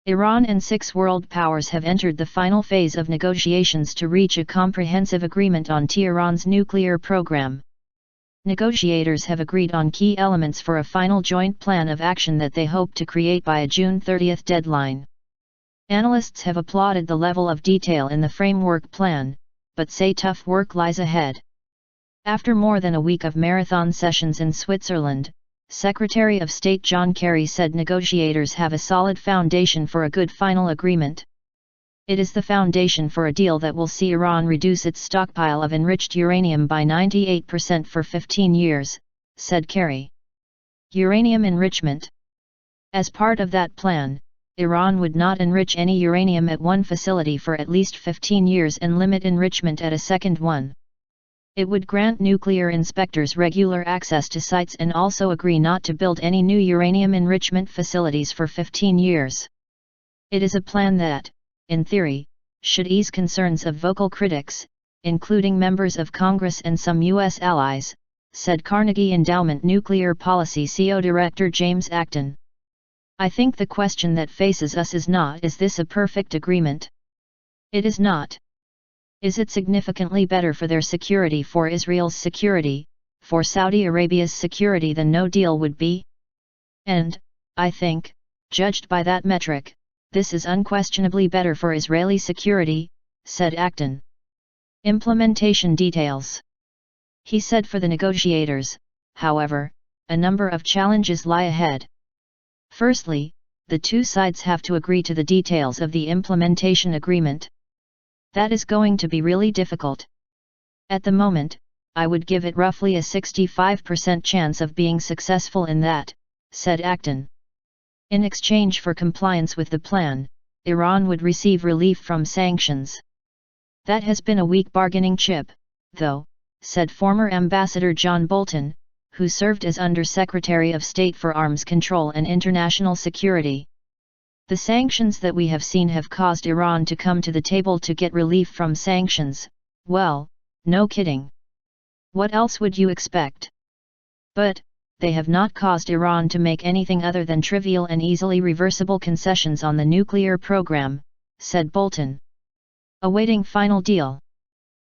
Iran and 6 world powers have entered the final phase of negotiations to reach a comprehensive agreement on Tehran's nuclear program. Negotiators have agreed on key elements for a final joint plan of action that they hope to create by a June 30 deadline. Analysts have applauded the level of detail in the framework plan, but say tough work lies ahead. After more than a week of marathon sessions in Switzerland, Secretary of State John Kerry said negotiators have a solid foundation for a good final agreement. It is the foundation for a deal that will see Iran reduce its stockpile of enriched uranium by 98% for 15 years, said Kerry. Uranium enrichment. As part of that plan, Iran would not enrich any uranium at one facility for at least 15 years and limit enrichment at a second one. It would grant nuclear inspectors regular access to sites and also agree not to build any new uranium enrichment facilities for 15 years. It is a plan that, in theory, should ease concerns of vocal critics, including members of Congress and some U.S. allies, said Carnegie Endowment Nuclear Policy CO Director James Acton. I think the question that faces us is not, is this a perfect agreement? It is not. Is it significantly better for their security, for Israel's security, for Saudi Arabia's security than no deal would be? And, I think, judged by that metric, this is unquestionably better for Israeli security, said Acton. Implementation details. He said for the negotiators, however, a number of challenges lie ahead. Firstly, the two sides have to agree to the details of the implementation agreement. That is going to be really difficult. At the moment, I would give it roughly a 65% chance of being successful in that, said Acton. In exchange for compliance with the plan, Iran would receive relief from sanctions. That has been a weak bargaining chip, though, said former Ambassador John Bolton, who served as Under-Secretary of State for Arms Control and International Security. The sanctions that we have seen have caused Iran to come to the table to get relief from sanctions. Well, no kidding. What else would you expect? But, they have not caused Iran to make anything other than trivial and easily reversible concessions on the nuclear program, said Bolton. Awaiting final deal.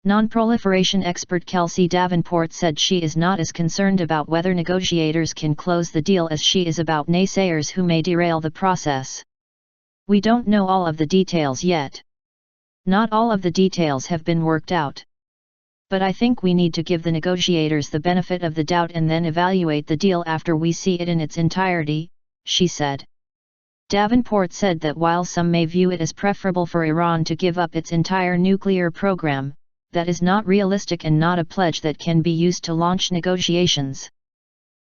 Non-proliferation expert Kelsey Davenport said she is not as concerned about whether negotiators can close the deal as she is about naysayers who may derail the process. We don't know all of the details yet. Not all of the details have been worked out. But I think we need to give the negotiators the benefit of the doubt and then evaluate the deal after we see it in its entirety, she said. Davenport said that while some may view it as preferable for Iran to give up its entire nuclear program, that is not realistic and not a pledge that can be used to launch negotiations.